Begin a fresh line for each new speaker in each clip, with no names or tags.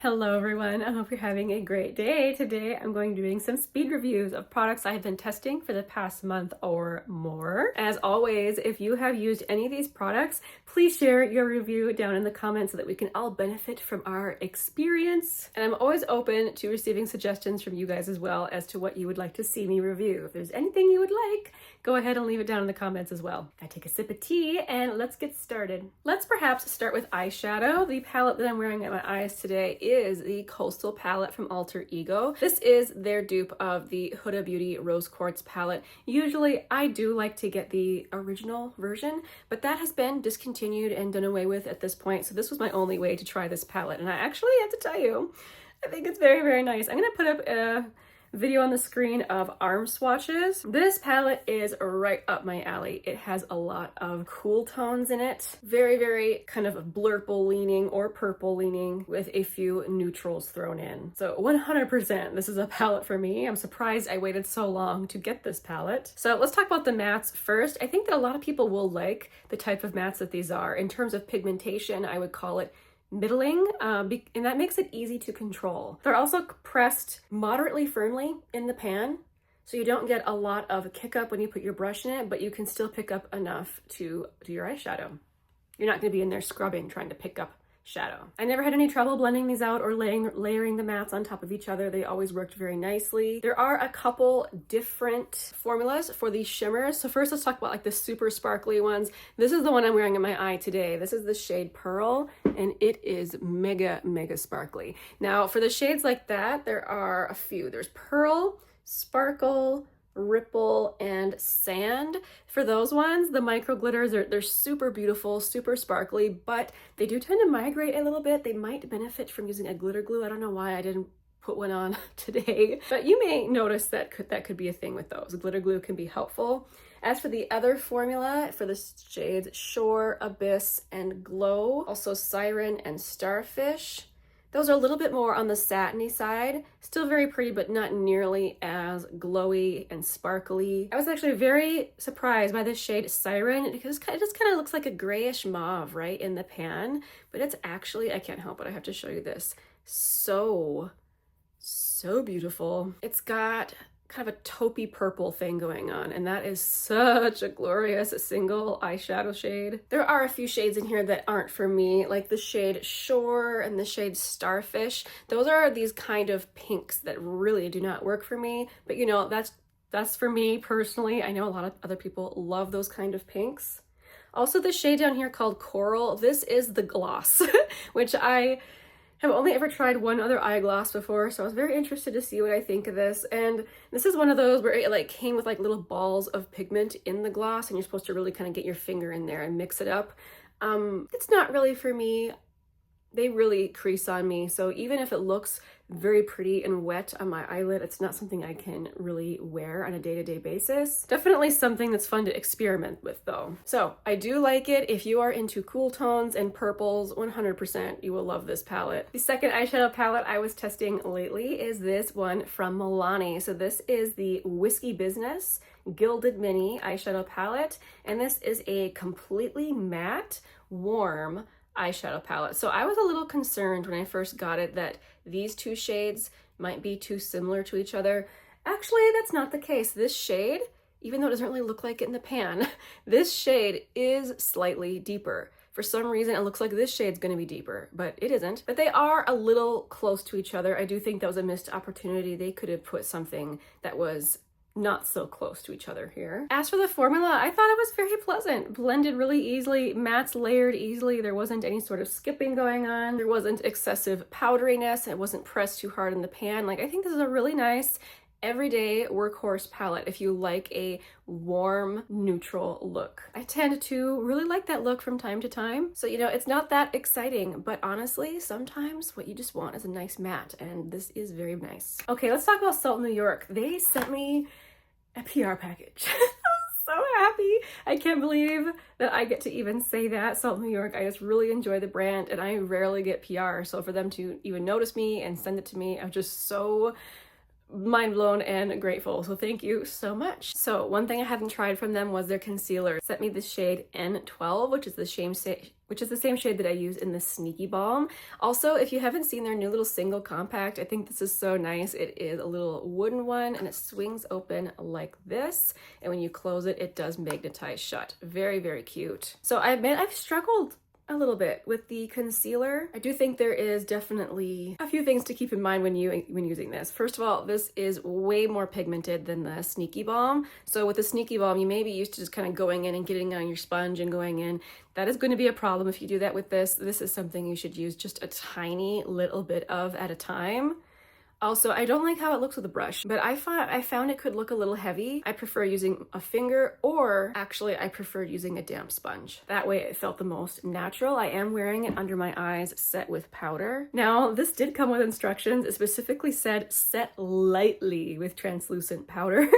Hello everyone, I hope you're having a great day. Today I'm going to be doing some speed reviews of products I have been testing for the past month or more. As always, if you have used any of these products, please share your review down in the comments so that we can all benefit from our experience. And I'm always open to receiving suggestions from you guys as well as to what you would like to see me review. If there's anything you would like, go ahead and leave it down in the comments as well. I take a sip of tea and let's get started. Let's perhaps start with eyeshadow. The palette that I'm wearing at my eyes today is the Coastal palette from Alter Ego. This is their dupe of the Huda Beauty Rose Quartz palette. Usually I do like to get the original version, but that has been discontinued and done away with at this point. So this was my only way to try this palette. And I actually have to tell you, I think it's very, very nice. I'm gonna put up a video on the screen of arm swatches. This palette is right up my alley. It has a lot of cool tones in it. Very, very kind of blurple leaning or purple leaning with a few neutrals thrown in. So 100% this is a palette for me. I'm surprised I waited so long to get this palette. So let's talk about the mattes first. I think that a lot of people will like the type of mattes that these are. In terms of pigmentation, I would call it middling, and that makes it easy to control. They're also pressed moderately firmly in the pan, so you don't get a lot of kick up when you put your brush in it, but you can still pick up enough to do your eyeshadow. You're not going to be in there scrubbing trying to pick up shadow. I never had any trouble blending these out or layering the mattes on top of each other. They always worked very nicely. There are a couple different formulas for these shimmers. So first let's talk about like the super sparkly ones. This is the one I'm wearing in my eye today. This is the shade Pearl and it is mega, mega sparkly. Now for the shades like that, there are a few. There's Pearl, Sparkle, Ripple, and Sand. For those ones, the micro glitters they're super beautiful, super sparkly, but they do tend to migrate a little bit. They might benefit from using a glitter glue. I don't know why I didn't put one on today, but you may notice that could be a thing with those. Glitter glue can be helpful. As for the other formula, for the shades Shore, Abyss, and Glow, also Siren and Starfish, those are a little bit more on the satiny side. Still very pretty, but not nearly as glowy and sparkly. I was actually very surprised by this shade Siren because it just kind of looks like a grayish mauve, right, in the pan. But it's actually, I can't help it, I have to show you this. So beautiful. It's got kind of a taupey purple thing going on, and that is such a glorious single eyeshadow shade. There are a few shades in here that aren't for me, like the shade Shore and the shade Starfish. Those are these kind of pinks that really do not work for me, but you know, that's for me personally. I know a lot of other people love those kind of pinks. Also the shade down here called Coral, this is the gloss, which I have only ever tried one other eye gloss before, so I was very interested to see what I think of this. And this is one of those where it like came with like little balls of pigment in the gloss, and you're supposed to really kind of get your finger in there and mix it up. It's not really for me. They really crease on me, so even if it looks very pretty and wet on my eyelid, it's not something I can really wear on a day-to-day basis. Definitely something that's fun to experiment with though. So I do like it. If you are into cool tones and purples, 100% you will love this palette. The second eyeshadow palette I was testing lately is this one from Milani. So this is the Whiskey Business Gilded Mini eyeshadow palette, and this is a completely matte, warm eyeshadow palette. So I was a little concerned when I first got it that these two shades might be too similar to each other. Actually, that's not the case. This shade, even though it doesn't really look like it in the pan, this shade is slightly deeper. For some reason, it looks like this shade's gonna be deeper, but it isn't. But they are a little close to each other. I do think that was a missed opportunity. They could have put something that was not so close to each other here. As for the formula, I thought it was very pleasant. Blended really easily, mattes layered easily. There wasn't any sort of skipping going on. There wasn't excessive powderiness. It wasn't pressed too hard in the pan. Like, I think this is a really nice everyday workhorse palette if you like a warm, neutral look. I tend to really like that look from time to time. So, you know, it's not that exciting, but honestly, sometimes what you just want is a nice matte, and this is very nice. Okay, let's talk about Salt New York. They sent me a PR package. So happy. I can't believe that I get to even say that. Salt New York, I just really enjoy the brand and I rarely get PR. So for them to even notice me and send it to me, I'm just so mind blown and grateful. So thank you so much. So one thing I hadn't tried from them was their concealer. It sent me the shade N12, which is the which is the same shade that I use in the Sneaky Balm. Also, if you haven't seen their new little single compact, I think this is so nice. It is a little wooden one and it swings open like this. And when you close it, it does magnetize shut. Very, very cute. So I admit I've struggled a little bit with the concealer. I do think there is definitely a few things to keep in mind when using this. First of all, this is way more pigmented than the Sneaky Balm. So with the Sneaky Balm, you may be used to just kind of going in and getting on your sponge and going in. That is going to be a problem if you do that with this. This is something you should use just a tiny little bit of at a time. Also, I don't like how it looks with a brush, but I found it could look a little heavy. I prefer using a finger, or actually I preferred using a damp sponge. That way it felt the most natural. I am wearing it under my eyes set with powder. Now, this did come with instructions. It specifically said set lightly with translucent powder.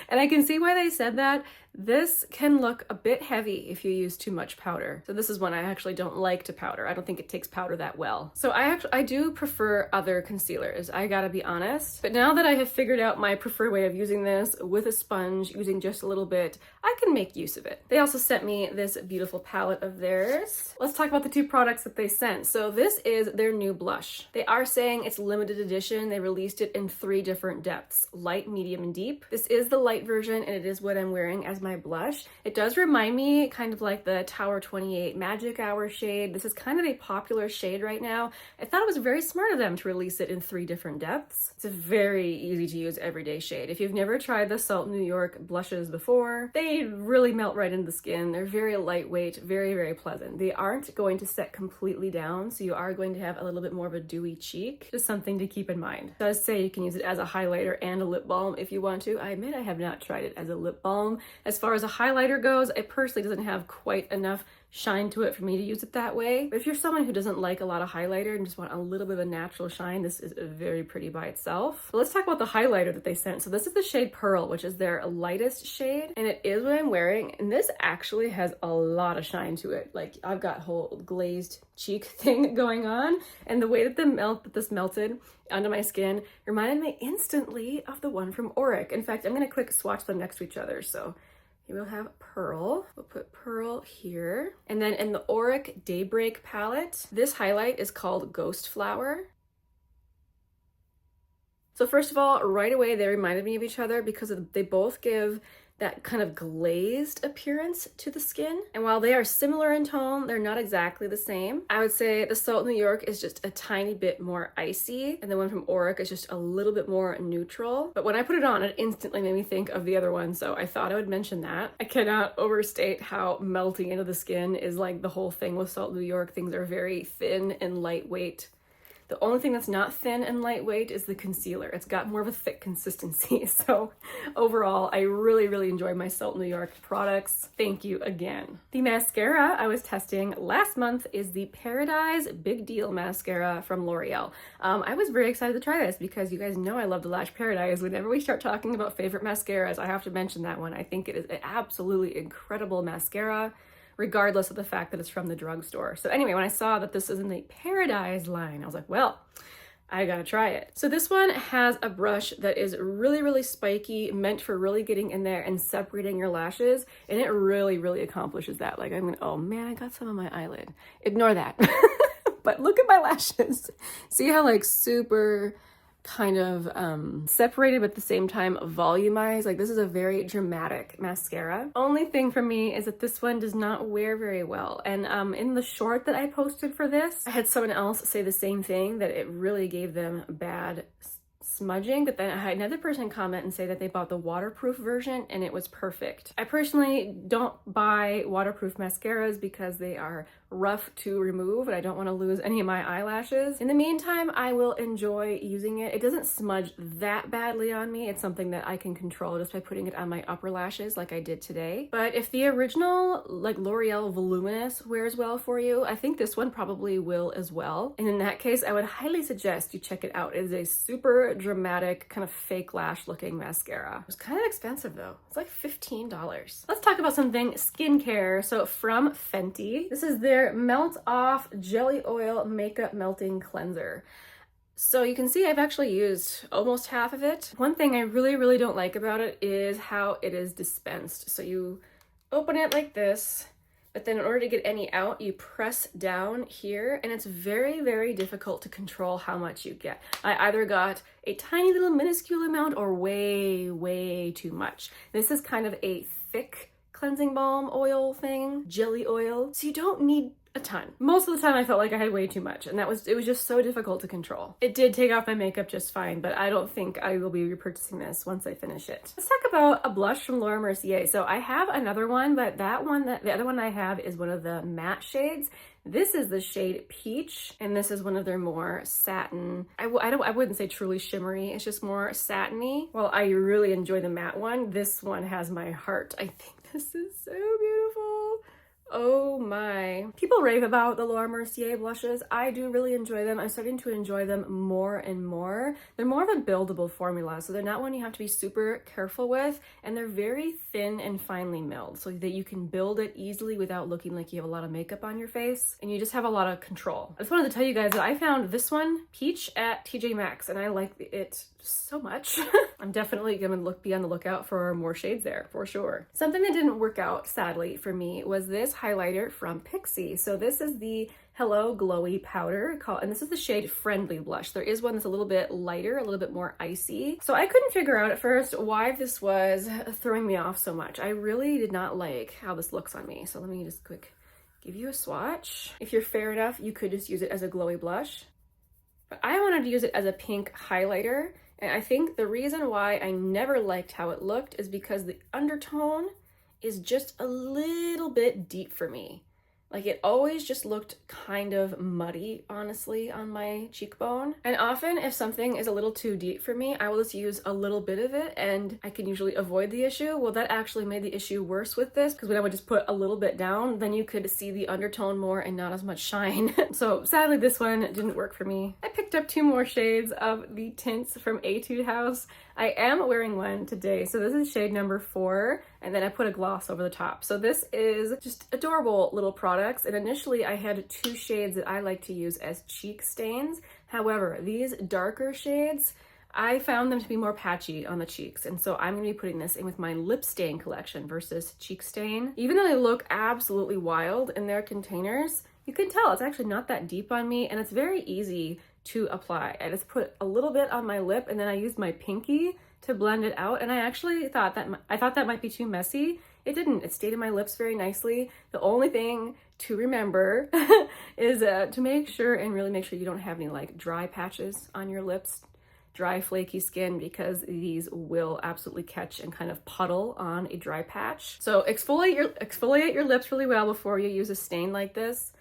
And I can see why they said that. This can look a bit heavy if you use too much powder. So this is one I actually don't like to powder. I don't think it takes powder that well. So I do prefer other concealers, I gotta be honest. But now that I have figured out my preferred way of using this with a sponge, using just a little bit, I can make use of it. They also sent me this beautiful palette of theirs. Let's talk about the two products that they sent. So this is their new blush. They are saying it's limited edition. They released it in 3 different depths, light, medium, and deep. This is the light version, and it is what I'm wearing as my blush. It does remind me kind of like the Tower 28 Magic Hour shade. This is kind of a popular shade right now. I thought it was very smart of them to release it in 3 different depths. It's a very easy to use everyday shade. If you've never tried the Salt New York blushes before, they really melt right into the skin. They're very lightweight, very, very pleasant. They aren't going to set completely down, so you are going to have a little bit more of a dewy cheek. Just something to keep in mind. It does say you can use it as a highlighter and a lip balm if you want to. I admit I have not tried it as a lip balm. As far as a highlighter goes, it personally doesn't have quite enough shine to it for me to use it that way. But if you're someone who doesn't like a lot of highlighter and just want a little bit of a natural shine, this is very pretty by itself. But let's talk about the highlighter that they sent. So this is the shade Pearl, which is their lightest shade, and it is what I'm wearing. And this actually has a lot of shine to it. Like, I've got whole glazed cheek thing going on, and the way that this melted onto my skin reminded me instantly of the one from Auric. In fact, I'm gonna quick swatch them next to each other. So here we'll have Pearl. We'll put Pearl here. And then in the Auric Daybreak palette, this highlight is called Ghost Flower. So first of all, right away, they reminded me of each other because they both give that kind of glazed appearance to the skin. And while they are similar in tone, they're not exactly the same. I would say the Salt New York is just a tiny bit more icy, and the one from Auric is just a little bit more neutral. But when I put it on, it instantly made me think of the other one, so I thought I would mention that. I cannot overstate how melting into the skin is like the whole thing with Salt New York. Things are very thin and lightweight. The only thing that's not thin and lightweight is the concealer. It's got more of a thick consistency. So overall, I really, really enjoy my Salt New York products. Thank you again. The mascara I was testing last month is the Paradise Big Deal Mascara from L'Oreal. I was very excited to try this because you guys know I love the Lash Paradise. Whenever we start talking about favorite mascaras, I have to mention that one. I think it is an absolutely incredible mascara, regardless of the fact that it's from the drugstore. So anyway, when I saw that this is in the Paradise line, I was like, well, I gotta try it. So this one has a brush that is really, really spiky, meant for really getting in there and separating your lashes. And it really, really accomplishes that. Like, oh man, I got some on my eyelid. Ignore that. But look at my lashes. See how like super kind of separated but at the same time volumized. Like, this is a very dramatic mascara. Only thing for me is that this one does not wear very well, and in the short that I posted for this, I had someone else say the same thing, that it really gave them bad smudging. But then I had another person comment and say that they bought the waterproof version and it was perfect. I personally don't buy waterproof mascaras because they are rough to remove and I don't want to lose any of my eyelashes. In the meantime, I will enjoy using it. It doesn't smudge that badly on me. It's something that I can control just by putting it on my upper lashes like I did today. But if the original like L'Oreal Voluminous wears well for you, I think this one probably will as well. And in that case, I would highly suggest you check it out. It is a super dramatic kind of fake lash looking mascara. It was kind of expensive though. It's like $15. Let's talk about something skincare. So from Fenty, this is their Melt Off Jelly Oil Makeup Melting Cleanser. So you can see I've actually used almost half of it. One thing I really, really don't like about it is how it is dispensed. So you open it like this, but then in order to get any out, you press down here, and it's very, very difficult to control how much you get. I either got a tiny little minuscule amount or way, way too much. This is kind of a thick cleansing balm oil thing, jelly oil, so you don't need a ton. Most of the time I felt like I had way too much, and it was just so difficult to control. It did take off my makeup just fine, but I don't think I will be repurchasing this once I finish it. Let's talk about a blush from Laura Mercier. So I have another one, but the other one I have is one of the matte shades. This is the shade Peach, and this is one of their more satin, I wouldn't say truly shimmery, it's just more satiny. While I really enjoy the matte one, this one has my heart. I think this is so beautiful. Oh my. People rave about the Laura Mercier blushes. I do really enjoy them. I'm starting to enjoy them more and more. They're more of a buildable formula, so they're not one you have to be super careful with, and they're very thin and finely milled so that you can build it easily without looking like you have a lot of makeup on your face, and you just have a lot of control. I just wanted to tell you guys that I found this one, Peach, at TJ Maxx, and I like it so much. I'm definitely gonna be on the lookout for more shades there, for sure. Something that didn't work out, sadly, for me was this highlighter from Pixi. So this is the Hello Glowy powder, and this is the shade Friendly Blush. There is one that's a little bit lighter, a little bit more icy. So I couldn't figure out at first why this was throwing me off so much. I really did not like how this looks on me. So let me just quick give you a swatch. If you're fair enough, you could just use it as a glowy blush. But I wanted to use it as a pink highlighter. And I think the reason why I never liked how it looked is because the undertone is just a little bit deep for me. Like, it always just looked kind of muddy, honestly, on my cheekbone. And often if something is a little too deep for me, I will just use a little bit of it and I can usually avoid the issue. Well, that actually made the issue worse with this, because when I would just put a little bit down, then you could see the undertone more and not as much shine. So sadly, this one didn't work for me. I picked up 2 more shades of the Tints from Etude House. I am wearing one today. So this is shade number 4, and then I put a gloss over the top. So this is just adorable little products. And initially I had 2 shades that I like to use as cheek stains. However, these darker shades, I found them to be more patchy on the cheeks. And so I'm gonna be putting this in with my lip stain collection versus cheek stain. Even though they look absolutely wild in their containers, you can tell it's actually not that deep on me, and it's very easy to apply. I just put a little bit on my lip, and then I used my pinky to blend it out, and I actually thought that might be too messy. It didn't. It stayed in my lips very nicely. The only thing to remember is to make sure you don't have any like dry patches on your lips, dry flaky skin, because these will absolutely catch and kind of puddle on a dry patch. So exfoliate your lips really well before you use a stain like this.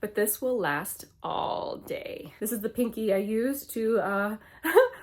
But this will last all day. This is the pinky I used to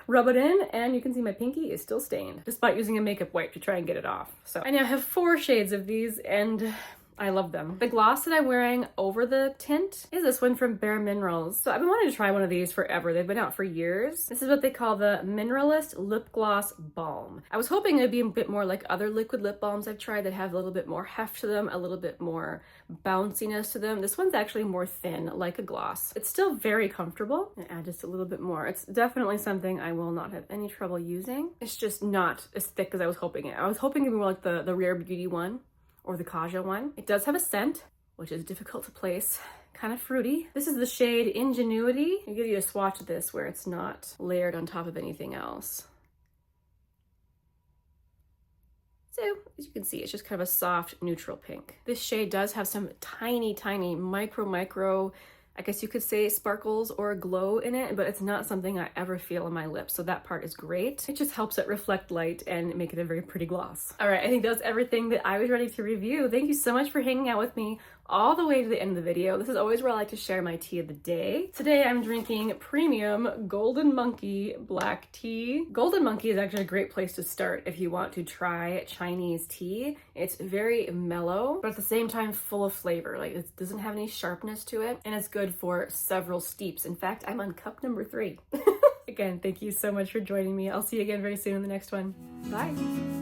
rub it in, and you can see my pinky is still stained, despite using a makeup wipe to try and get it off. So I now have 4 shades of these, and I love them. The gloss that I'm wearing over the tint is this one from Bare Minerals. So I've been wanting to try one of these forever. They've been out for years. This is what they call the Mineralist Lip Gloss Balm. I was hoping it'd be a bit more like other liquid lip balms I've tried that have a little bit more heft to them, a little bit more bounciness to them. This one's actually more thin, like a gloss. It's still very comfortable. I add just a little bit more. It's definitely something I will not have any trouble using. It's just not as thick as I was hoping it. I was hoping it'd be more like the Rare Beauty one, or the Kaja one. It does have a scent, which is difficult to place, kind of fruity. This is the shade Ingenuity. I'll give you a swatch of this where it's not layered on top of anything else. So as you can see, it's just kind of a soft neutral pink. This shade does have some tiny, tiny micro, I guess you could say sparkles or glow in it, but it's not something I ever feel on my lips. So that part is great. It just helps it reflect light and make it a very pretty gloss. All right, I think that's everything that I was ready to review. Thank you so much for hanging out with me all the way to the end of the video. This is always where I like to share my tea of the day. Today I'm drinking premium Golden Monkey black tea. Golden Monkey is actually a great place to start if you want to try Chinese tea. It's very mellow, but at the same time full of flavor. Like, it doesn't have any sharpness to it, and it's good for several steeps. In fact, I'm on cup number 3. Again, thank you so much for joining me. I'll see you again very soon in the next one. Bye.